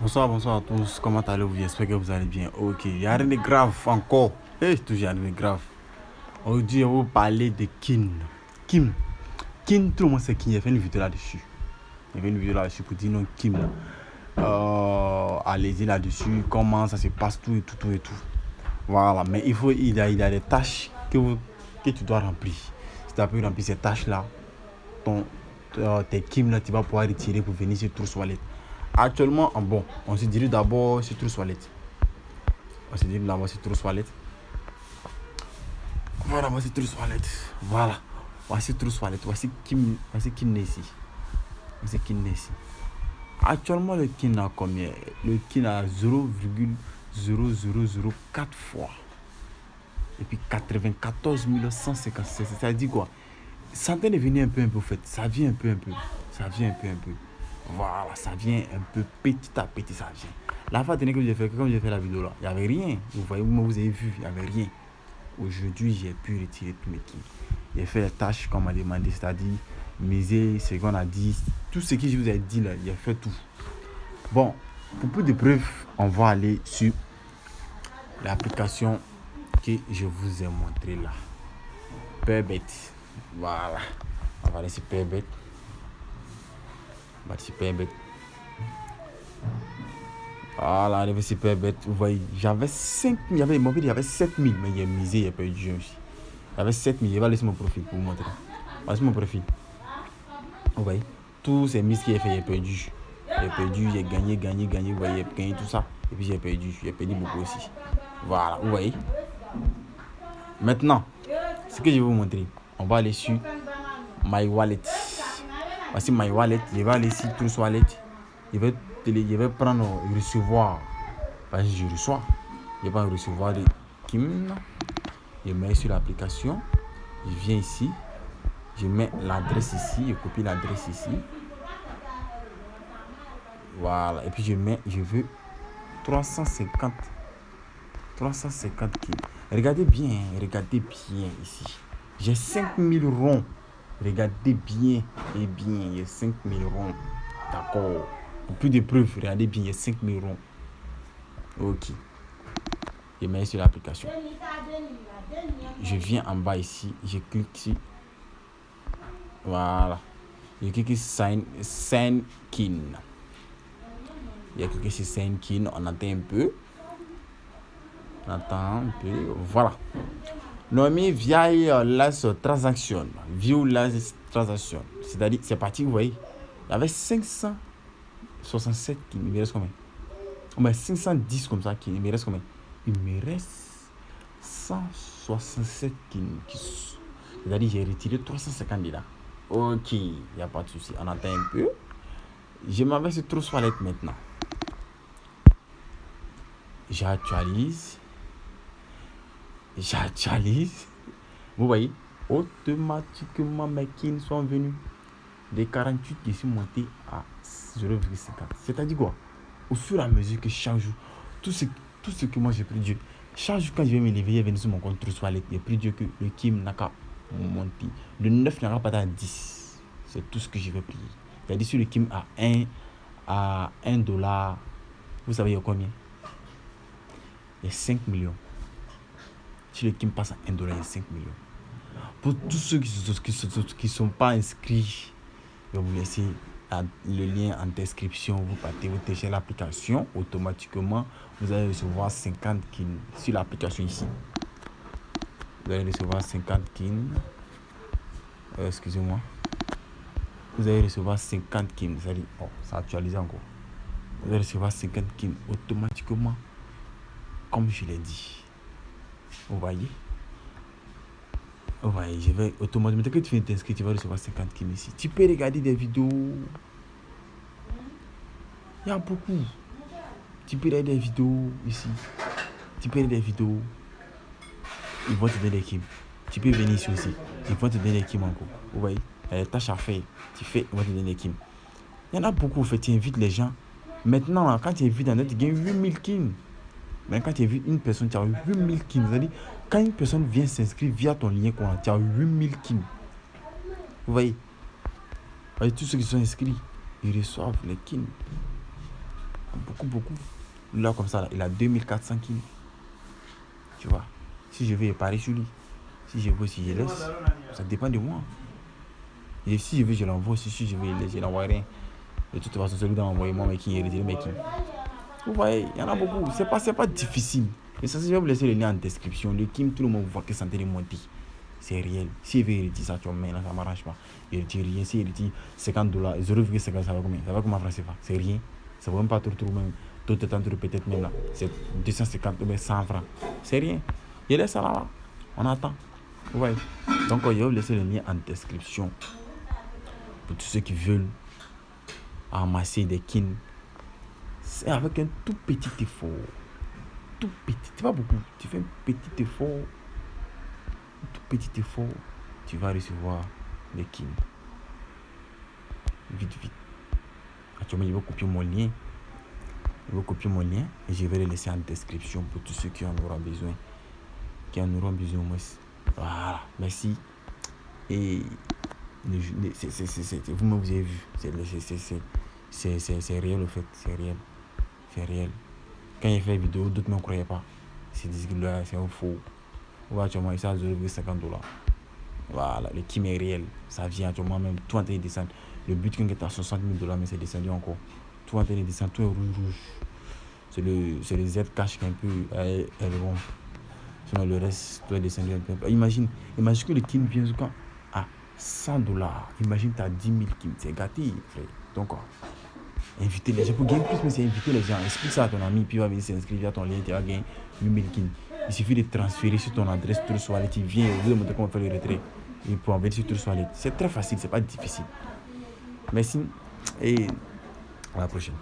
Bonsoir, bonsoir à tous. Comment allez-vous? J'espère que vous allez bien. Ok, il n'y a rien de grave encore. Toujours rien de grave. Aujourd'hui, on va vous parler de Kin. Kim. Kin, tout le monde sait qui. Il a fait une vidéo là-dessus. Pour dire non, Kim. Allez-y là-dessus. Comment ça se passe, tout et tout. Voilà, mais il y a des tâches que tu dois remplir. Si tu as pu remplir ces tâches-là, tes Kim là, tu vas pouvoir retirer pour venir sur True Wallet. Actuellement, on se dirige d'abord sur True Wallet. Voilà, voici True Wallet. Voilà. Voici True Wallet. Voici Kim Nessi. Actuellement, le Kin a combien? Le Kin a 0,0004 fois. Et puis 94 156. Ça dit quoi? Ça vient de venir un peu en fait. Ça vient un peu. Voilà, ça vient un peu petit à petit, ça vient. La fois dernière que j'ai fait la vidéo là, il n'y avait rien. Vous voyez, vous avez vu, il n'y avait rien. Aujourd'hui, j'ai pu retirer tous mes Kim. J'ai fait les tâches qu'on m'a demandé, c'est-à-dire miser, ce qu'on a dit, tout ce que je vous ai dit là, j'ai fait tout. Bon, pour plus de preuves, on va aller sur l'application que je vous ai montré là. Perbet. Voilà. On va aller sur Perbet. Voilà, arrivé sur Perbet. Vous voyez, j'avais 5 000, il y avait 7 000, mais il a misé, il a perdu aussi. Il y avait 7 000, je vais laisser mon profil pour vous montrer. Voici mon profil. Vous voyez, tous ces mises qu'il a fait, il a perdu. J'ai gagné, vous voyez, j'ai gagné tout ça. Et puis j'ai perdu beaucoup aussi. Voilà, vous voyez. Maintenant, ce que je vais vous montrer, on va aller sur My Wallet. Voici My Wallet, je vais aller sur True Wallet. Je vais prendre recevoir. Parce que je reçois. Je vais recevoir de Kim. Je mets sur l'application. Je viens ici. Je mets l'adresse ici. Je copie l'adresse ici. Voilà. Et puis je veux 350 Kim. Regardez bien ici. J'ai 5000 ronds. Regardez bien et bien. Il y a 5000 ronds. D'accord. Pour plus de preuves, regardez bien, il y a 5000 ronds. Ok. Je mets sur l'application. Je viens en bas ici. Je clique ici. Voilà. Je clique sur Sign Kin. Il y a cliqué sur Sign Kin. On attend un peu. Voilà. Nommé via last transaction. View last transaction. C'est-à-dire, c'est parti, vous voyez. Il y avait 567 qui me reste combien? 510 comme ça, qui me reste combien? Il me reste 167 qui c'est-à-dire, j'ai retiré 350 là. Ok, il n'y a pas de souci. On attend un peu. Je m'en vais sur True Wallet maintenant. J'actualise. Vous voyez, automatiquement mes Kin sont venus. Des 48 qui sont montés à 0,50. C'est-à-dire quoi? Au fur et à mesure que chaque jour, tout ce que moi j'ai pris Dieu, chaque jour quand je vais me lever, je vais sur mon compte True Wallet, j'ai pris Dieu que le Kim n'a qu'à monter. De 9 n'a pas à 10. C'est tout ce que je vais prier. C'est-à-dire sur le Kim à 1 dollar, vous savez il y a combien? Il y a 5 millions. Si le Kim passe à 1 dollar, il y a 5 millions. Pour tous ceux qui ne sont pas inscrits, je vais vous laisser le lien en description. Vous téléchargez l'application. Automatiquement, vous allez recevoir 50 Kin sur l'application ici. Vous allez recevoir 50 Kin. Excusez-moi. Vous allez recevoir 50 Kin. Ça actualise encore. Vous allez recevoir 50 Kin automatiquement, comme je l'ai dit. Vous voyez, je vais automatiquement, dès que tu viens t'inscrire, tu vas recevoir 50 Kim ici. Tu peux regarder des vidéos. Il y a beaucoup. Tu peux regarder des vidéos ici. Ils vont te donner des Kim. Tu peux venir ici aussi. Ils vont te donner des Kim encore. Vous voyez, il y a des tâches à faire. Tu fais, ils vont te donner des Kim. Il y en a beaucoup, en fait. Tu invites les gens. Maintenant, là, quand tu invites un autre, tu gagnes 8000 Kim. Mais quand tu as vu une personne, tu as eu 8000 Kim. C'est-à-dire, quand une personne vient s'inscrire via ton lien, tu as eu 8000 Kim. Vous voyez, tous ceux qui sont inscrits, ils reçoivent les Kim. Beaucoup. beaucoup. Là, comme ça, là, il a 2400 kills. Tu vois. Si je veux, il paraît sur lui. Si je veux, si je laisse, ça dépend de moi. Et si je veux, je l'envoie. Si je veux, je l'envoie rien. De toute façon, celui qui envoyé moi, making, il retire making. Vous voyez, il y en a beaucoup. C'est pas difficile. Et ça, je vais vous laisser le lien en description. Le Kim, tout le monde voit que ça de monter. C'est réel. Si il veut retirer ça, tu vois, mais là, ça ne m'arrange pas. Il retire rien. Si il retire $50, 0,50, ça va combien? Ça va comme en franc CFA. C'est rien. Ça ne va même pas trop même. Tout le temps, peut-être même là. C'est 250 ou 100 francs. C'est rien. Il laisse ça là. On attend. Vous voyez. Donc, je vais vous laisser le lien en description. Pour tous ceux qui veulent amasser des kins. C'est avec un tout petit effort. Tout petit. C'est pas beaucoup. Tu fais un petit effort. Un tout petit effort. Tu vas recevoir des kins. Vite. Actuellement, je vais copier mon lien. Et je vais le laisser en description pour tous ceux qui en auront besoin. Moi. Voilà. Merci. Et vous-même, vous avez vu. C'est réel, au fait. C'est réel. Quand il fait la vidéo, d'autres ne me croyaient pas. C'est disent c'est un faux. Voilà, actuellement, c'est à $0,50. Voilà, le Kim est réel. Ça vient actuellement même tout en train de descendre. Le Bitcoin est à $60,000, mais c'est descendu encore. Tout en train de descendre, tout est rouge. C'est le Z-Cash qui est un peu bon. Sinon, le reste doit descendre un peu. Imagine que le Kim vient quand à $100. Imagine, tu as 10 000 Kim. C'est gâté, frère. Donc, inviter les gens. Pour gagner plus, mais c'est inviter les gens. Explique ça à ton ami, puis il va venir s'inscrire à ton lien, tu vas gagner 8 000 Kim. Il suffit de transférer sur ton adresse Trust Wallet. Tu viens, vous de montrer comment faire le retrait. Et pour envoyer sur Trust Wallet. C'est très facile, c'est pas difficile. Merci et à la prochaine.